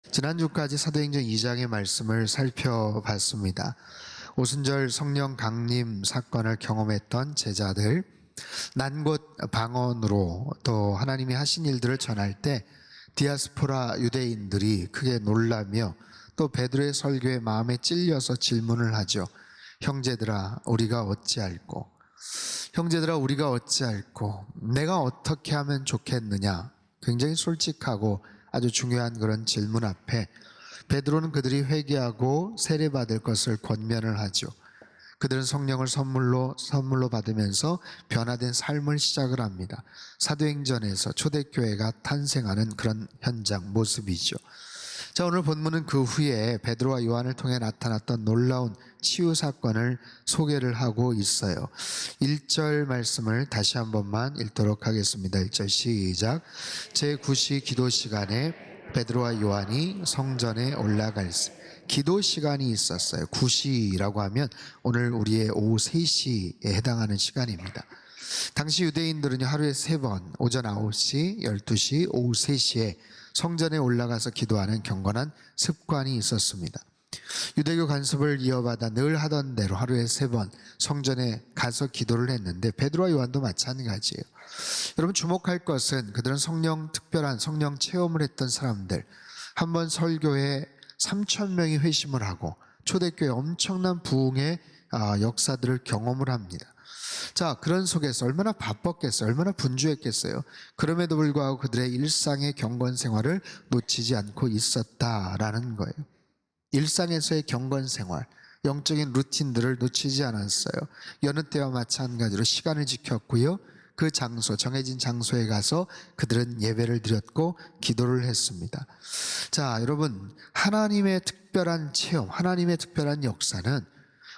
지난주까지 사도행전 2장의 말씀을 살펴봤습니다. 오순절 성령 강림 사건을 경험했던 제자들, 난곳 방언으로 또 하나님이 하신 일들을 전할 때 디아스포라 유대인들이 크게 놀라며 또 베드로의 설교에 마음에 찔려서 질문을 하죠. 형제들아 우리가 어찌할꼬? 형제들아 우리가 어찌할꼬? 내가 어떻게 하면 좋겠느냐? 굉장히 솔직하고 아주 중요한 그런 질문 앞에 베드로는 그들이 회개하고 세례받을 것을 권면을 하죠. 그들은 성령을 선물로 받으면서 변화된 삶을 시작을 합니다. 사도행전에서 초대교회가 탄생하는 그런 현장 모습이죠. 자, 오늘 본문은 그 후에 베드로와 요한을 통해 나타났던 놀라운 치유 사건을 소개를 하고 있어요. 1절 말씀을 다시 한 번만 읽도록 하겠습니다. 1절 시작. 제9시 기도 시간에 베드로와 요한이 성전에 올라갈세. 기도 시간이 있었어요. 9시라고 하면 오늘 우리의 오후 3시에 해당하는 시간입니다. 당시 유대인들은 하루에 3번, 오전 9시, 12시, 오후 3시에 성전에 올라가서 기도하는 경건한 습관이 있었습니다. 유대교 관습을 이어받아 늘 하던 대로 하루에 3번 성전에 가서 기도를 했는데 베드로와 요한도 마찬가지예요. 여러분 주목할 것은 그들은 특별한 성령 체험을 했던 사람들, 한번 설교에 3,000명이 회심을 하고 초대교회 엄청난 부흥의 역사들을 경험을 합니다. 자, 그런 속에서 얼마나 바빴겠어요? 얼마나 분주했겠어요? 그럼에도 불구하고 그들의 일상의 경건 생활을 놓치지 않고 있었다라는 거예요. 일상에서의 경건 생활, 영적인 루틴들을 놓치지 않았어요. 여느 때와 마찬가지로 시간을 지켰고요. 그 장소, 정해진 장소에 가서 그들은 예배를 드렸고 기도를 했습니다. 자, 여러분, 하나님의 특별한 체험, 하나님의 특별한 역사는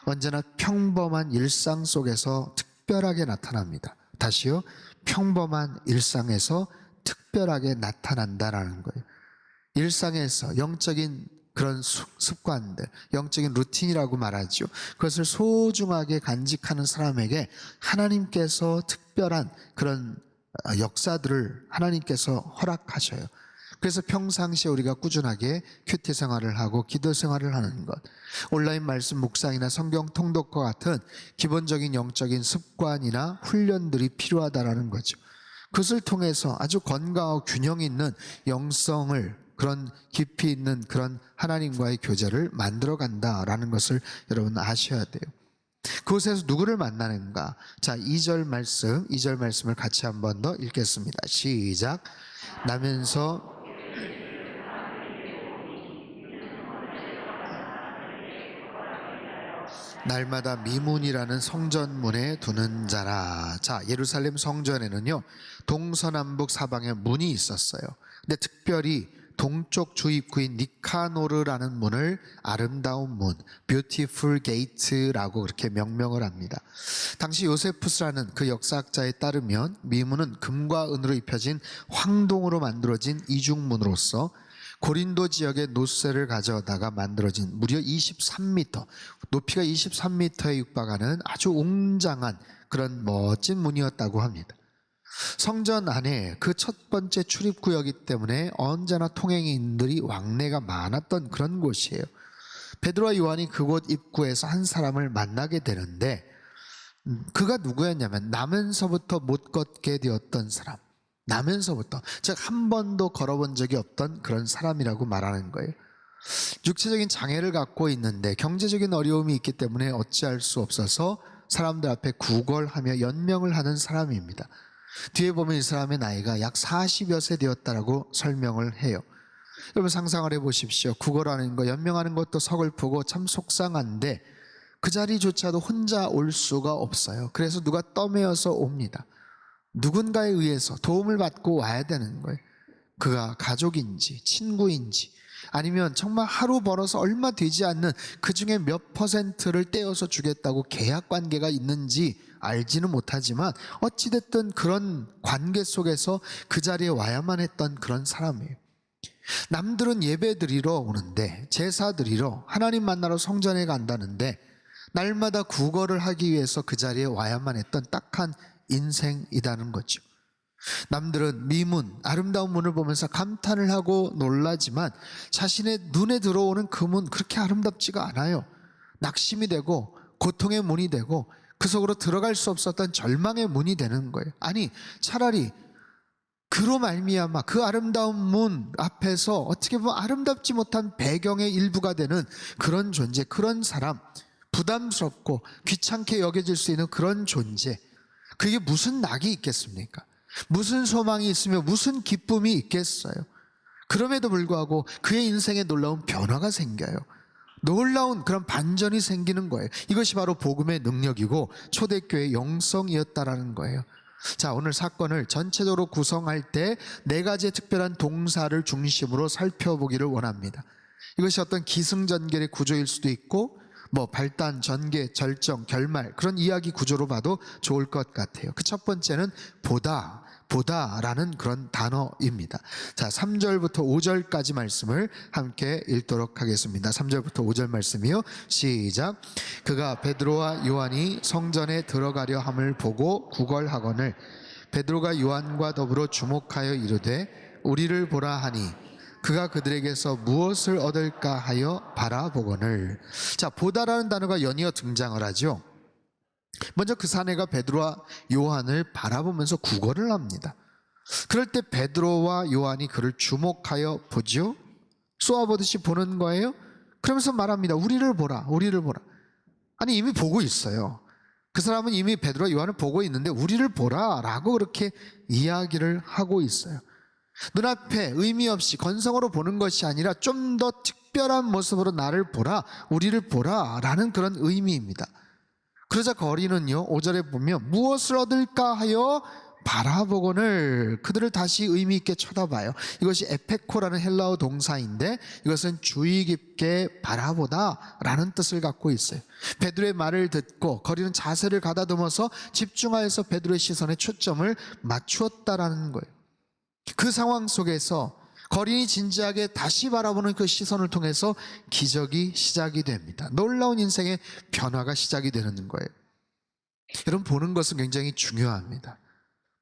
언제나 평범한 일상 속에서 특별하게 나타납니다. 다시요, 평범한 일상에서 특별하게 나타난다라는 거예요. 일상에서 영적인 그런 습관들, 영적인 루틴이라고 말하죠. 그것을 소중하게 간직하는 사람에게 하나님께서 특별한 그런 역사들을 하나님께서 허락하셔요. 그래서 평상시에 우리가 꾸준하게 큐티 생활을 하고 기도 생활을 하는 것, 온라인 말씀 묵상이나 성경 통독과 같은 기본적인 영적인 습관이나 훈련들이 필요하다라는 거죠. 그것을 통해서 아주 건강하고 균형 있는 영성을, 그런 깊이 있는 그런 하나님과의 교제를 만들어 간다라는 것을 여러분 아셔야 돼요. 그곳에서 누구를 만나는가? 자, 2절 말씀을 같이 한 번 더 읽겠습니다. 시작. 나면서 날마다 미문이라는 성전문에 두는 자라. 자, 예루살렘 성전에는요, 동서남북 사방에 문이 있었어요. 근데 특별히 동쪽 주입구인 니카노르라는 문을 아름다운 문, Beautiful Gate라고 그렇게 명명을 합니다. 당시 요세푸스라는 그 역사학자에 따르면 미문은 금과 은으로 입혀진 황동으로 만들어진 이중문으로서 고린도 지역의 노쇠를 가져다가 만들어진 무려 23m, 높이가 23m에 육박하는 아주 웅장한 그런 멋진 문이었다고 합니다. 성전 안에 그 첫 번째 출입구였기 때문에 언제나 통행인들이 왕래가 많았던 그런 곳이에요. 베드로와 요한이 그곳 입구에서 한 사람을 만나게 되는데 그가 누구였냐면 나면서부터 못 걷게 되었던 사람, 나면서부터, 즉 한 번도 걸어본 적이 없던 그런 사람이라고 말하는 거예요. 육체적인 장애를 갖고 있는데 경제적인 어려움이 있기 때문에 어찌할 수 없어서 사람들 앞에 구걸하며 연명을 하는 사람입니다. 뒤에 보면 이 사람의 나이가 약 40여 세 되었다라고 설명을 해요. 여러분 상상을 해보십시오. 구걸하는 거, 연명하는 것도 서글프고 참 속상한데 그 자리조차도 혼자 올 수가 없어요. 그래서 누가 떠매어서 옵니다. 누군가에 의해서 도움을 받고 와야 되는 거예요. 그가 가족인지 친구인지 아니면 정말 하루 벌어서 얼마 되지 않는 그 중에 몇 퍼센트를 떼어서 주겠다고 계약 관계가 있는지 알지는 못하지만 어찌됐든 그런 관계 속에서 그 자리에 와야만 했던 그런 사람이에요. 남들은 예배 드리러 오는데, 제사 드리러 하나님 만나러 성전에 간다는데 날마다 구걸을 하기 위해서 그 자리에 와야만 했던 딱한 인생이라는 거죠. 남들은 미문, 아름다운 문을 보면서 감탄을 하고 놀라지만 자신의 눈에 들어오는 그 문 그렇게 아름답지가 않아요. 낙심이 되고 고통의 문이 되고 그 속으로 들어갈 수 없었던 절망의 문이 되는 거예요. 아니, 차라리 그로 말미암아 그 아름다운 문 앞에서 어떻게 보면 아름답지 못한 배경의 일부가 되는 그런 존재, 그런 사람, 부담스럽고 귀찮게 여겨질 수 있는 그런 존재, 그게 무슨 낙이 있겠습니까? 무슨 소망이 있으며 무슨 기쁨이 있겠어요? 그럼에도 불구하고 그의 인생에 놀라운 변화가 생겨요. 놀라운 그런 반전이 생기는 거예요. 이것이 바로 복음의 능력이고 초대교회의 영성이었다라는 거예요. 자, 오늘 사건을 전체적으로 구성할 때 네 가지의 특별한 동사를 중심으로 살펴보기를 원합니다. 이것이 어떤 기승전결의 구조일 수도 있고 발단, 전개, 절정, 결말, 그런 이야기 구조로 봐도 좋을 것 같아요. 그 첫 번째는 보다라는 그런 단어입니다. 자, 3절부터 5절까지 말씀을 함께 읽도록 하겠습니다. 3절부터 5절 말씀이요. 시작. 그가 베드로와 요한이 성전에 들어가려 함을 보고 구걸하거늘 베드로가 요한과 더불어 주목하여 이르되 우리를 보라 하니 그가 그들에게서 무엇을 얻을까 하여 바라보거늘. 자, 보다라는 단어가 연이어 등장을 하죠. 먼저 그 사내가 베드로와 요한을 바라보면서 구걸을 합니다. 그럴 때 베드로와 요한이 그를 주목하여 보죠. 쏘아보듯이 보는 거예요. 그러면서 말합니다. 우리를 보라, 우리를 보라. 아니, 이미 보고 있어요. 그 사람은 이미 베드로와 요한을 보고 있는데 우리를 보라 라고 그렇게 이야기를 하고 있어요. 눈앞에 의미 없이 건성으로 보는 것이 아니라 좀 더 특별한 모습으로 나를 보라, 우리를 보라 라는 그런 의미입니다. 그러자 거리는요, 5절에 보면 무엇을 얻을까 하여 바라보거늘 그들을 다시 의미 있게 쳐다봐요. 이것이 에페코라는 헬라어 동사인데 이것은 주의 깊게 바라보다 라는 뜻을 갖고 있어요. 베드로의 말을 듣고 거리는 자세를 가다듬어서 집중하여서 베드로의 시선에 초점을 맞추었다라는 거예요. 그 상황 속에서 거린이 진지하게 다시 바라보는 그 시선을 통해서 기적이 시작이 됩니다. 놀라운 인생의 변화가 시작이 되는 거예요. 여러분, 보는 것은 굉장히 중요합니다.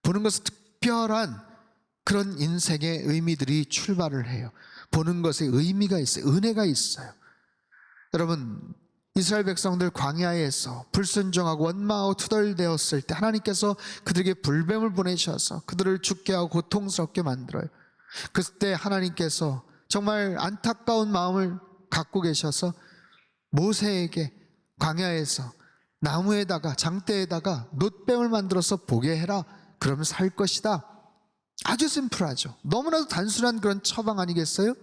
보는 것은 특별한 그런 인생의 의미들이 출발을 해요. 보는 것에 의미가 있어요. 은혜가 있어요. 여러분, 이스라엘 백성들 광야에서 불순종하고 원망하고 투덜대었을 때 하나님께서 그들에게 불뱀을 보내셔서 그들을 죽게 하고 고통스럽게 만들어요. 그때 하나님께서 정말 안타까운 마음을 갖고 계셔서 모세에게 광야에서 나무에다가 장대에다가 놋뱀을 만들어서 보게 해라. 그러면 살 것이다. 아주 심플하죠. 너무나도 단순한 그런 처방 아니겠어요?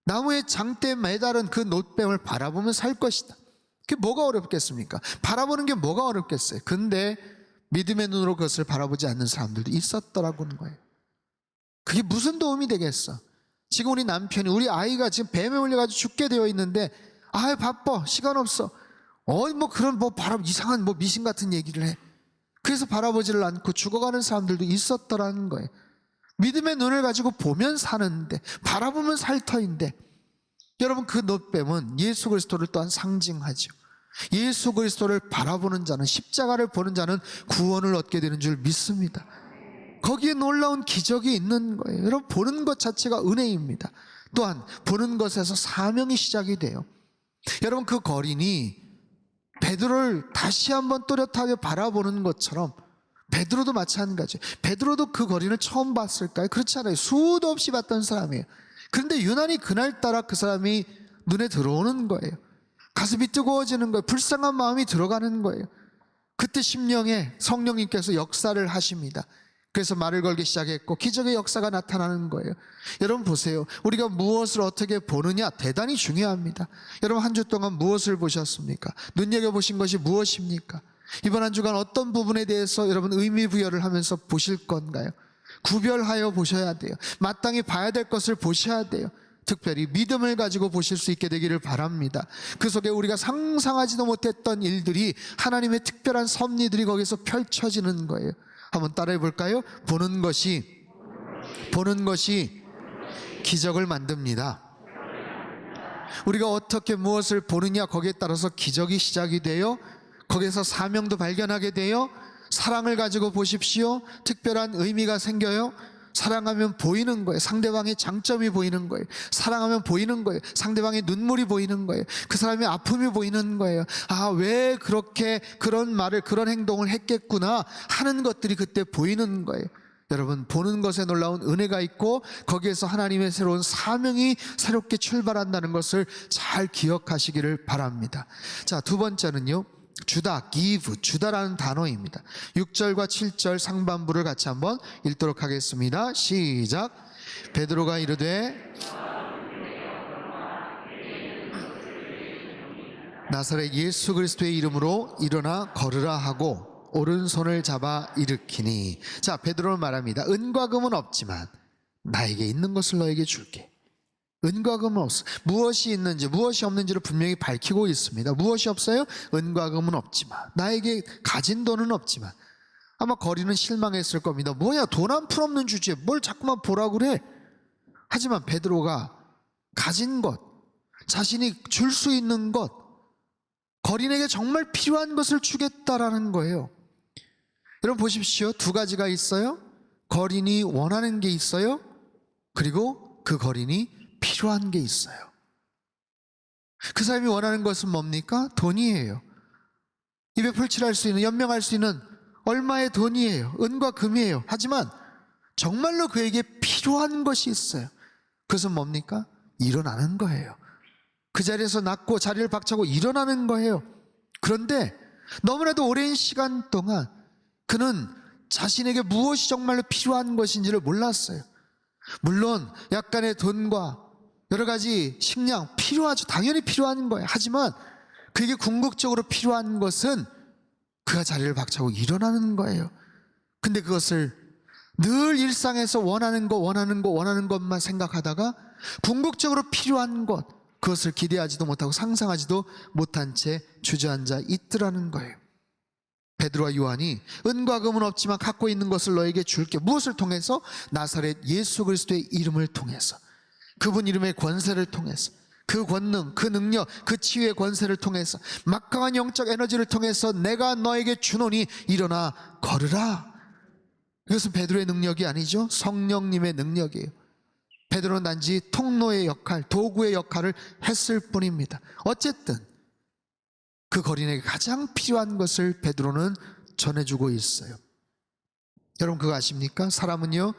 나무의 장대에 매달은 그 놋뱀을 바라보면 살 것이다. 그게 뭐가 어렵겠습니까? 바라보는 게 뭐가 어렵겠어요? 근데 믿음의 눈으로 그것을 바라보지 않는 사람들도 있었더라고는 거예요. 그게 무슨 도움이 되겠어? 지금 우리 남편이, 우리 아이가 지금 뱀에 물려가지고 죽게 되어 있는데, 바빠, 시간 없어. 그런 이상한 미신 같은 얘기를 해. 그래서 바라보지를 않고 죽어가는 사람들도 있었더라는 거예요. 믿음의 눈을 가지고 보면 사는데, 바라보면 살 터인데, 여러분, 그 놋뱀은 예수 그리스도를 또한 상징하죠. 예수 그리스도를 바라보는 자는, 십자가를 보는 자는 구원을 얻게 되는 줄 믿습니다. 거기에 놀라운 기적이 있는 거예요. 여러분, 보는 것 자체가 은혜입니다. 또한 보는 것에서 사명이 시작이 돼요. 여러분, 그 거린이 베드로를 다시 한번 또렷하게 바라보는 것처럼 베드로도 마찬가지예요. 베드로도 그 거린을 처음 봤을까요? 그렇지 않아요. 수도 없이 봤던 사람이에요. 그런데 유난히 그날따라 그 사람이 눈에 들어오는 거예요. 가슴이 뜨거워지는 거예요. 불쌍한 마음이 들어가는 거예요. 그때 심령에 성령님께서 역사를 하십니다. 그래서 말을 걸기 시작했고 기적의 역사가 나타나는 거예요. 여러분 보세요. 우리가 무엇을 어떻게 보느냐 대단히 중요합니다. 여러분, 한 주 동안 무엇을 보셨습니까? 눈여겨보신 것이 무엇입니까? 이번 한 주간 어떤 부분에 대해서 여러분 의미 부여를 하면서 보실 건가요? 구별하여 보셔야 돼요. 마땅히 봐야 될 것을 보셔야 돼요. 특별히 믿음을 가지고 보실 수 있게 되기를 바랍니다. 그 속에 우리가 상상하지도 못했던 일들이, 하나님의 특별한 섭리들이 거기서 펼쳐지는 거예요. 한번 따라해 볼까요? 보는 것이 기적을 만듭니다. 우리가 어떻게 무엇을 보느냐, 거기에 따라서 기적이 시작이 돼요. 거기에서 사명도 발견하게 돼요. 사랑을 가지고 보십시오. 특별한 의미가 생겨요. 사랑하면 보이는 거예요. 상대방의 장점이 보이는 거예요. 사랑하면 보이는 거예요. 상대방의 눈물이 보이는 거예요. 그 사람의 아픔이 보이는 거예요. 아, 왜 그렇게 그런 말을, 그런 행동을 했겠구나 하는 것들이 그때 보이는 거예요. 여러분, 보는 것에 놀라운 은혜가 있고 거기에서 하나님의 새로운 사명이 새롭게 출발한다는 것을 잘 기억하시기를 바랍니다. 자, 두 번째는요, 주다, give, 주다라는 단어입니다. 6절과 7절 상반부를 같이 한번 읽도록 하겠습니다. 시작. 베드로가 이르되 나사렛 예수 그리스도의 이름으로 일어나 걸으라 하고 오른손을 잡아 일으키니. 자, 베드로는 말합니다. 은과 금은 없지만 나에게 있는 것을 너에게 줄게. 은과 금은 없어. 무엇이 있는지 무엇이 없는지를 분명히 밝히고 있습니다. 무엇이 없어요? 은과 금은 없지만, 나에게 가진 돈은 없지만. 아마 거리는 실망했을 겁니다. 뭐야, 돈 한 푼 없는 주제에 뭘 자꾸만 보라고 그래. 하지만 베드로가 가진 것, 자신이 줄 수 있는 것, 거린에게 정말 필요한 것을 주겠다라는 거예요. 여러분 보십시오. 두 가지가 있어요. 거린이 원하는 게 있어요. 그리고 그 거린이 필요한 게 있어요. 그 사람이 원하는 것은 뭡니까? 돈이에요. 입에 풀칠할 수 있는, 연명할 수 있는 얼마의 돈이에요. 은과 금이에요. 하지만 정말로 그에게 필요한 것이 있어요. 그것은 뭡니까? 일어나는 거예요. 그 자리에서 낫고 자리를 박차고 일어나는 거예요. 그런데 너무나도 오랜 시간 동안 그는 자신에게 무엇이 정말로 필요한 것인지를 몰랐어요. 물론 약간의 돈과 여러 가지 식량 필요하죠. 당연히 필요한 거예요. 하지만 그에게 궁극적으로 필요한 것은 그가 자리를 박차고 일어나는 거예요. 근데 그것을 늘 일상에서 원하는 것만 생각하다가 궁극적으로 필요한 것, 그것을 기대하지도 못하고 상상하지도 못한 채 주저앉아 있더라는 거예요. 베드로와 요한이 은과 금은 없지만 갖고 있는 것을 너에게 줄게. 무엇을 통해서? 나사렛 예수 그리스도의 이름을 통해서, 그분 이름의 권세를 통해서, 그 권능, 그 능력, 그 치유의 권세를 통해서, 막강한 영적 에너지를 통해서 내가 너에게 주노니 일어나 걸으라. 이것은 베드로의 능력이 아니죠. 성령님의 능력이에요. 베드로는 단지 통로의 역할, 도구의 역할을 했을 뿐입니다. 어쨌든 그 거린에게 가장 필요한 것을 베드로는 전해주고 있어요. 여러분 그거 아십니까? 사람은요,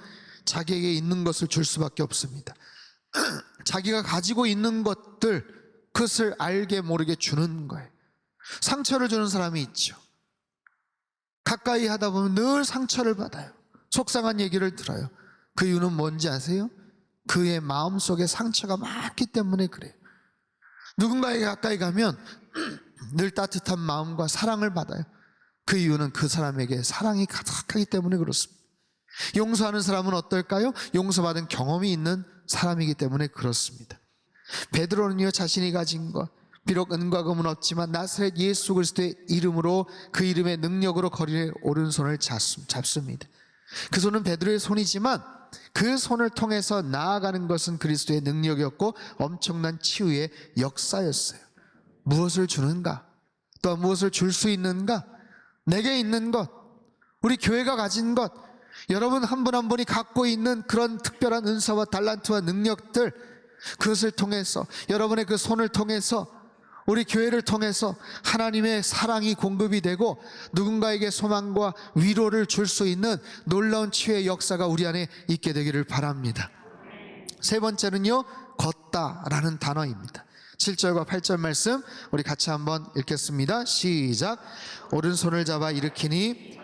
자기에게 있는 것을 줄 수밖에 없습니다. 자기가 가지고 있는 것들, 그것을 알게 모르게 주는 거예요. 상처를 주는 사람이 있죠. 가까이 하다 보면 늘 상처를 받아요. 속상한 얘기를 들어요. 그 이유는 뭔지 아세요? 그의 마음속에 상처가 많기 때문에 그래요. 누군가에게 가까이 가면 늘 따뜻한 마음과 사랑을 받아요. 그 이유는 그 사람에게 사랑이 가득하기 때문에 그렇습니다. 용서하는 사람은 어떨까요? 용서받은 경험이 있는 사람이기 때문에 그렇습니다. 베드로는요, 자신이 가진 것, 비록 은과 금은 없지만 나사렛 예수 그리스도의 이름으로, 그 이름의 능력으로 거린의 오른손을 잡습니다. 그 손은 베드로의 손이지만 그 손을 통해서 나아가는 것은 그리스도의 능력이었고 엄청난 치유의 역사였어요. 무엇을 주는가? 또 무엇을 줄 수 있는가? 내게 있는 것, 우리 교회가 가진 것, 여러분 한 분 한 분이 갖고 있는 그런 특별한 은사와 달란트와 능력들, 그것을 통해서, 여러분의 그 손을 통해서, 우리 교회를 통해서 하나님의 사랑이 공급이 되고 누군가에게 소망과 위로를 줄 수 있는 놀라운 치유의 역사가 우리 안에 있게 되기를 바랍니다. 세 번째는요, 걷다라는 단어입니다. 7절과 8절 말씀 우리 같이 한번 읽겠습니다. 시작. 오른손을 잡아 일으키니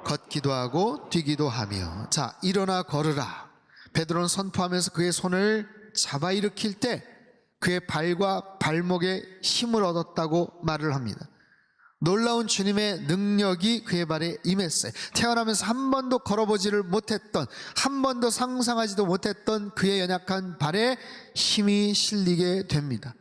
걷기도 하고 뛰기도 하며. 자, 일어나 걸으라. 베드로는 선포하면서 그의 손을 잡아 일으킬 때 그의 발과 발목에 힘을 얻었다고 말을 합니다. 놀라운 주님의 능력이 그의 발에 임했어요. 태어나면서 한 번도 걸어보지를 못했던, 한 번도 상상하지도 못했던 그의 연약한 발에 힘이 실리게 됩니다.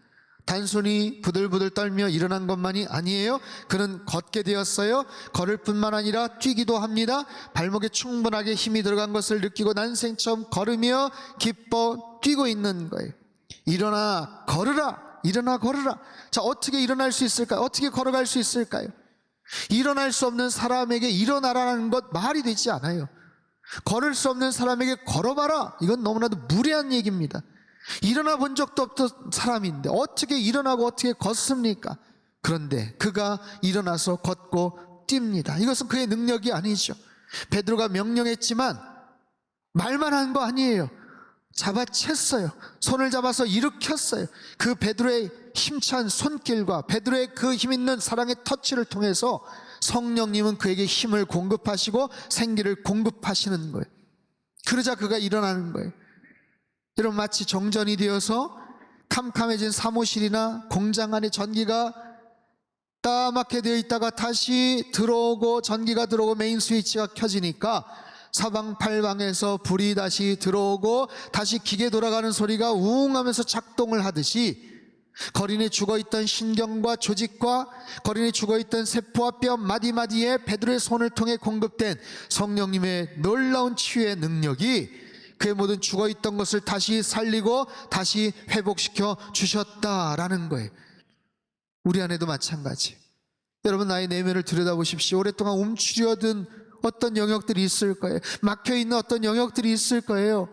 단순히 부들부들 떨며 일어난 것만이 아니에요. 그는 걷게 되었어요. 걸을 뿐만 아니라 뛰기도 합니다. 발목에 충분하게 힘이 들어간 것을 느끼고 난생 처음 걸으며 기뻐 뛰고 있는 거예요. 일어나 걸으라, 일어나 걸어라. 자, 어떻게 일어날 수 있을까요? 어떻게 걸어갈 수 있을까요? 일어날 수 없는 사람에게 일어나라는 것 말이 되지 않아요. 걸을 수 없는 사람에게 걸어봐라, 이건 너무나도 무례한 얘기입니다. 일어나 본 적도 없던 사람인데 어떻게 일어나고 어떻게 걷습니까? 그런데 그가 일어나서 걷고 뜁니다. 이것은 그의 능력이 아니죠. 베드로가 명령했지만 말만 한 거 아니에요. 잡아챘어요. 손을 잡아서 일으켰어요. 그 베드로의 힘찬 손길과 베드로의 그 힘있는 사랑의 터치를 통해서 성령님은 그에게 힘을 공급하시고 생기를 공급하시는 거예요. 그러자 그가 일어나는 거예요. 여러분, 마치 정전이 되어서 캄캄해진 사무실이나 공장 안에 전기가 까맣게 되어 있다가 다시 들어오고, 전기가 들어오고 메인 스위치가 켜지니까 사방팔방에서 불이 다시 들어오고 다시 기계 돌아가는 소리가 우웅 하면서 작동을 하듯이, 거린에 죽어있던 신경과 조직과 거린에 죽어있던 세포와 뼈 마디마디에 베드로의 손을 통해 공급된 성령님의 놀라운 치유의 능력이 그의 모든 죽어있던 것을 다시 살리고 다시 회복시켜 주셨다라는 거예요. 우리 안에도 마찬가지. 여러분, 나의 내면을 들여다보십시오. 오랫동안 움츠려든 어떤 영역들이 있을 거예요. 막혀있는 어떤 영역들이 있을 거예요.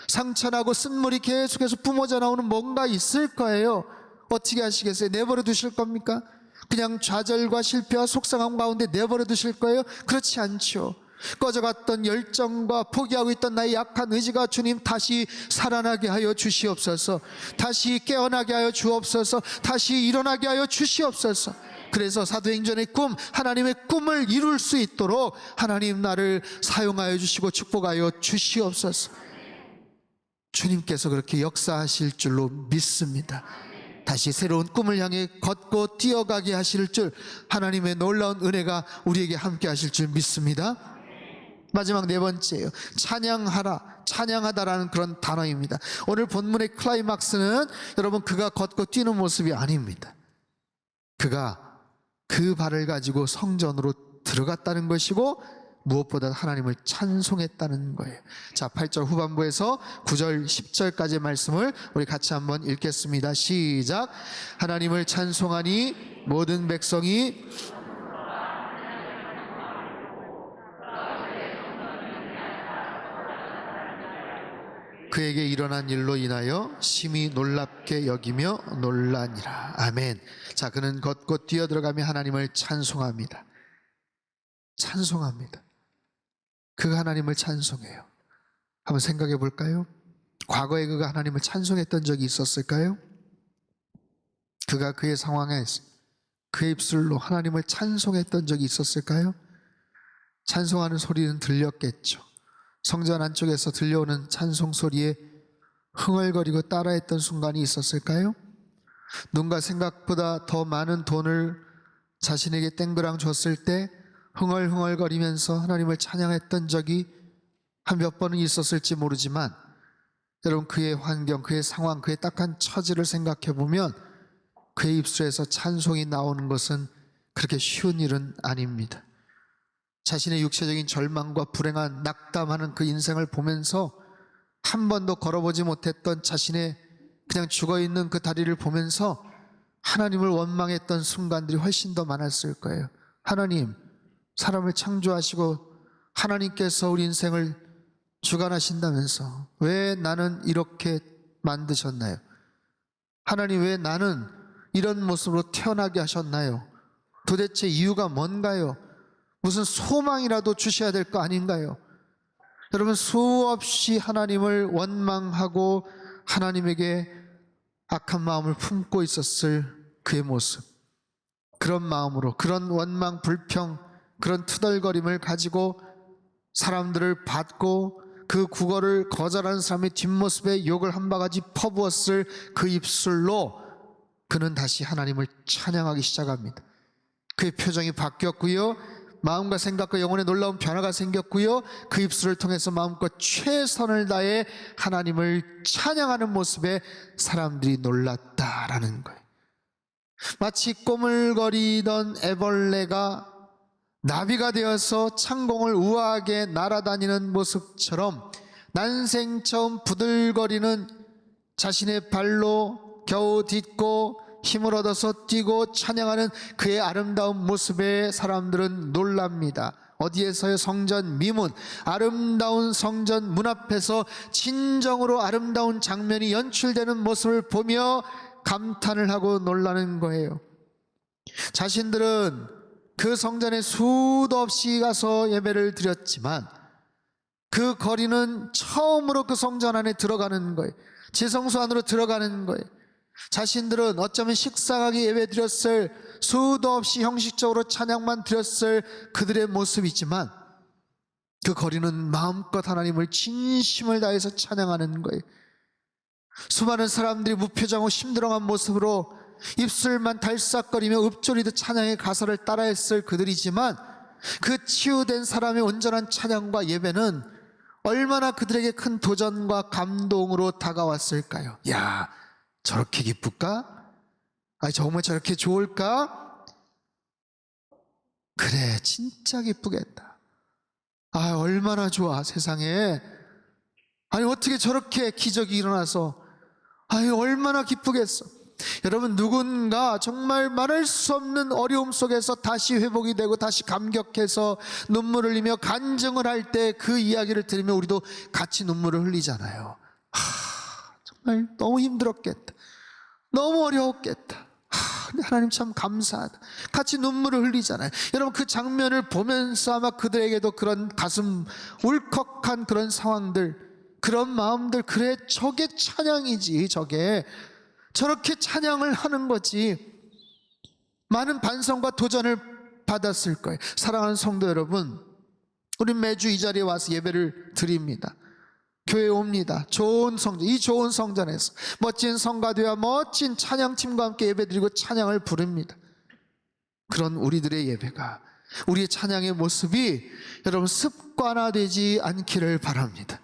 상처나고 쓴물이 계속해서 뿜어져 나오는 뭔가 있을 거예요. 어떻게 하시겠어요? 내버려 두실 겁니까? 그냥 좌절과 실패와 속상함 가운데 내버려 두실 거예요? 그렇지 않죠. 꺼져갔던 열정과 포기하고 있던 나의 약한 의지가 주님 다시 살아나게 하여 주시옵소서. 다시 깨어나게 하여 주옵소서. 다시 일어나게 하여 주시옵소서. 그래서 사도행전의 꿈, 하나님의 꿈을 이룰 수 있도록 하나님 나를 사용하여 주시고 축복하여 주시옵소서. 주님께서 그렇게 역사하실 줄로 믿습니다. 다시 새로운 꿈을 향해 걷고 뛰어가게 하실 줄, 하나님의 놀라운 은혜가 우리에게 함께 하실 줄 믿습니다. 마지막 네 번째예요. 찬양하라, 찬양하다라는 그런 단어입니다. 오늘 본문의 클라이막스는 여러분, 그가 걷고 뛰는 모습이 아닙니다. 그가 그 발을 가지고 성전으로 들어갔다는 것이고, 무엇보다 하나님을 찬송했다는 거예요. 자, 8절 후반부에서 9절 10절까지의 말씀을 우리 같이 한번 읽겠습니다. 시작. 하나님을 찬송하니 모든 백성이 그에게 일어난 일로 인하여 심히 놀랍게 여기며 놀라니라. 아멘. 자, 그는 걷고 뛰어들어가며 하나님을 찬송합니다. 찬송합니다. 그가 하나님을 찬송해요. 한번 생각해 볼까요? 과거에 그가 하나님을 찬송했던 적이 있었을까요? 그가 그의 상황에 그의 입술로 하나님을 찬송했던 적이 있었을까요? 찬송하는 소리는 들렸겠죠. 성전 안쪽에서 들려오는 찬송 소리에 흥얼거리고 따라했던 순간이 있었을까요? 누군가 생각보다 더 많은 돈을 자신에게 땡그랑 줬을 때 흥얼흥얼거리면서 하나님을 찬양했던 적이 한 몇 번은 있었을지 모르지만, 여러분, 그의 환경, 그의 상황, 그의 딱한 처지를 생각해 보면 그의 입술에서 찬송이 나오는 것은 그렇게 쉬운 일은 아닙니다. 자신의 육체적인 절망과 불행한 낙담하는 그 인생을 보면서 한 번도 걸어보지 못했던 자신의 그냥 죽어있는 그 다리를 보면서 하나님을 원망했던 순간들이 훨씬 더 많았을 거예요. 하나님, 사람을 창조하시고 하나님께서 우리 인생을 주관하신다면서 왜 나는 이렇게 만드셨나요? 하나님, 왜 나는 이런 모습으로 태어나게 하셨나요? 도대체 이유가 뭔가요? 무슨 소망이라도 주셔야 될 거 아닌가요? 여러분, 수없이 하나님을 원망하고 하나님에게 악한 마음을 품고 있었을 그의 모습, 그런 마음으로, 그런 원망, 불평, 그런 투덜거림을 가지고 사람들을 받고 그 국어를 거절하는 사람의 뒷모습에 욕을 한 바가지 퍼부었을 그 입술로 그는 다시 하나님을 찬양하기 시작합니다. 그의 표정이 바뀌었고요, 마음과 생각과 영혼의 놀라운 변화가 생겼고요, 그 입술을 통해서 마음껏 최선을 다해 하나님을 찬양하는 모습에 사람들이 놀랐다라는 거예요. 마치 꼬물거리던 애벌레가 나비가 되어서 창공을 우아하게 날아다니는 모습처럼 난생 처음 부들거리는 자신의 발로 겨우 딛고 힘을 얻어서 뛰고 찬양하는 그의 아름다운 모습에 사람들은 놀랍니다. 어디에서요? 성전 미문, 아름다운 성전 문 앞에서 진정으로 아름다운 장면이 연출되는 모습을 보며 감탄을 하고 놀라는 거예요. 자신들은 그 성전에 수도 없이 가서 예배를 드렸지만 그 거리는 처음으로 그 성전 안에 들어가는 거예요. 지성소 안으로 들어가는 거예요. 자신들은 어쩌면 식상하게 예배 드렸을, 수도 없이 형식적으로 찬양만 드렸을 그들의 모습이지만 그 거리는 마음껏 하나님을 진심을 다해서 찬양하는 거예요. 수많은 사람들이 무표정하고 심드렁한 모습으로 입술만 달싹거리며 읊조리듯 찬양의 가사를 따라했을 그들이지만 그 치유된 사람의 온전한 찬양과 예배는 얼마나 그들에게 큰 도전과 감동으로 다가왔을까요? 야, 저렇게 기쁠까? 아니, 정말 저렇게 좋을까? 그래, 진짜 기쁘겠다. 아, 얼마나 좋아, 세상에. 아니, 어떻게 저렇게 기적이 일어나서, 아니, 얼마나 기쁘겠어. 여러분, 누군가 정말 말할 수 없는 어려움 속에서 다시 회복이 되고 다시 감격해서 눈물을 흘리며 간증을 할 때 그 이야기를 들으면 우리도 같이 눈물을 흘리잖아요. 정말 너무 힘들었겠다. 너무 어려웠겠다. 하나님 참 감사하다. 같이 눈물을 흘리잖아요. 여러분, 그 장면을 보면서 아마 그들에게도 그런 가슴 울컥한 그런 상황들, 그런 마음들, 그래, 저게 찬양이지. 저게 저렇게 찬양을 하는 거지. 많은 반성과 도전을 받았을 거예요. 사랑하는 성도 여러분, 우리 매주 이 자리에 와서 예배를 드립니다. 교회에 옵니다. 좋은 성전, 이 좋은 성전에서 멋진 성가대와 멋진 찬양팀과 함께 예배드리고 찬양을 부릅니다. 그런 우리들의 예배가, 우리의 찬양의 모습이 여러분 습관화되지 않기를 바랍니다.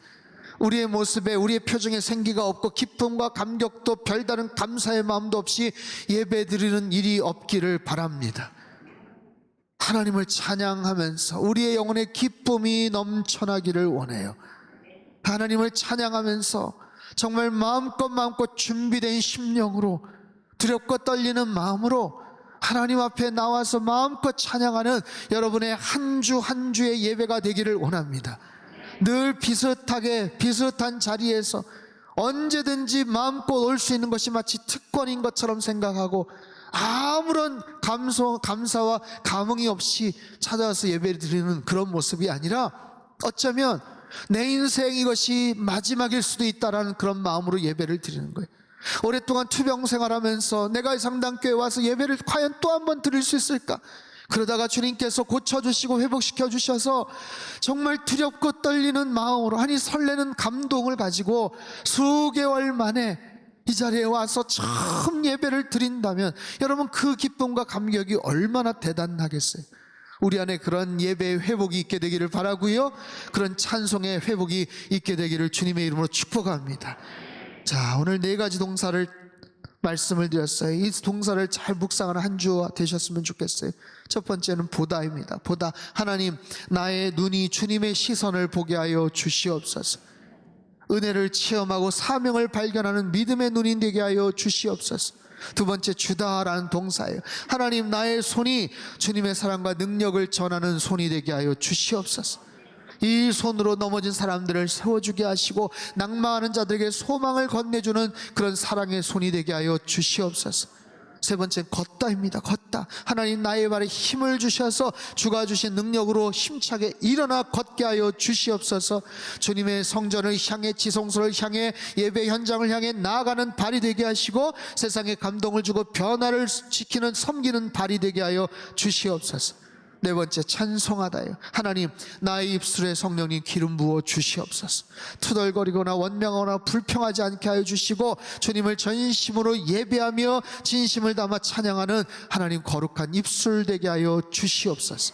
우리의 모습에, 우리의 표정에 생기가 없고 기쁨과 감격도 별다른 감사의 마음도 없이 예배드리는 일이 없기를 바랍니다. 하나님을 찬양하면서 우리의 영혼의 기쁨이 넘쳐나기를 원해요. 하나님을 찬양하면서 정말 마음껏 준비된 심령으로, 두렵고 떨리는 마음으로 하나님 앞에 나와서 마음껏 찬양하는 여러분의 한 주 한 주의 예배가 되기를 원합니다. 늘 비슷한 자리에서 언제든지 마음껏 올 수 있는 것이 마치 특권인 것처럼 생각하고 아무런 감사와 감흥이 없이 찾아와서 예배를 드리는 그런 모습이 아니라 어쩌면 내 인생 이것이 마지막일 수도 있다라는 그런 마음으로 예배를 드리는 거예요. 오랫동안 투병 생활하면서 내가 상당교회 와서 예배를 과연 또 한 번 드릴 수 있을까? 그러다가 주님께서 고쳐주시고 회복시켜 주셔서 정말 두렵고 떨리는 마음으로, 아니 설레는 감동을 가지고 수개월 만에 이 자리에 와서 처음 예배를 드린다면 여러분, 그 기쁨과 감격이 얼마나 대단하겠어요. 우리 안에 그런 예배의 회복이 있게 되기를 바라고요, 그런 찬송의 회복이 있게 되기를 주님의 이름으로 축복합니다. 자, 오늘 네 가지 동사를 말씀을 드렸어요. 이 동사를 잘 묵상하는 한 주가 되셨으면 좋겠어요. 첫 번째는 보다입니다. 보다. 하나님, 나의 눈이 주님의 시선을 보게 하여 주시옵소서. 은혜를 체험하고 사명을 발견하는 믿음의 눈이 되게 하여 주시옵소서. 두 번째, 주다라는 동사예요. 하나님, 나의 손이 주님의 사랑과 능력을 전하는 손이 되게 하여 주시옵소서. 이 손으로 넘어진 사람들을 세워주게 하시고 낭망하는 자들에게 소망을 건네주는 그런 사랑의 손이 되게 하여 주시옵소서. 세 번째는 걷다입니다. 걷다. 하나님, 나의 발에 힘을 주셔서 주가 주신 능력으로 힘차게 일어나 걷게 하여 주시옵소서. 주님의 성전을 향해, 지성소를 향해, 예배 현장을 향해 나아가는 발이 되게 하시고 세상에 감동을 주고 변화를 지키는, 섬기는 발이 되게 하여 주시옵소서. 네 번째, 찬송하다요. 하나님, 나의 입술에 성령님 기름 부어 주시옵소서. 투덜거리거나 원망하거나 불평하지 않게 하여 주시고 주님을 전심으로 예배하며 진심을 담아 찬양하는 하나님 거룩한 입술 되게 하여 주시옵소서.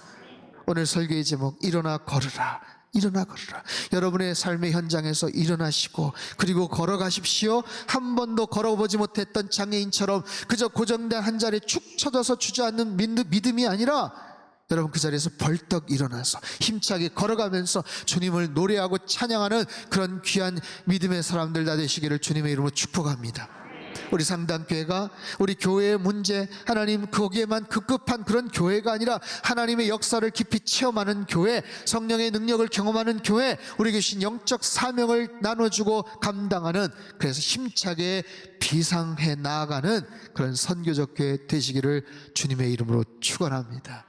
오늘 설교의 제목, 일어나 걸으라. 일어나 걸으라. 여러분의 삶의 현장에서 일어나시고 그리고 걸어가십시오. 한 번도 걸어보지 못했던 장애인처럼 그저 고정된 한 자리에 축 처져서 주저앉는 믿음이 아니라 여러분, 그 자리에서 벌떡 일어나서 힘차게 걸어가면서 주님을 노래하고 찬양하는 그런 귀한 믿음의 사람들 다 되시기를 주님의 이름으로 축복합니다. 우리 상당교회가 우리 교회의 문제, 하나님 거기에만 급급한 그런 교회가 아니라 하나님의 역사를 깊이 체험하는 교회, 성령의 능력을 경험하는 교회, 우리에게 주신 영적 사명을 나눠주고 감당하는, 그래서 힘차게 비상해 나아가는 그런 선교적 교회 되시기를 주님의 이름으로 축원합니다.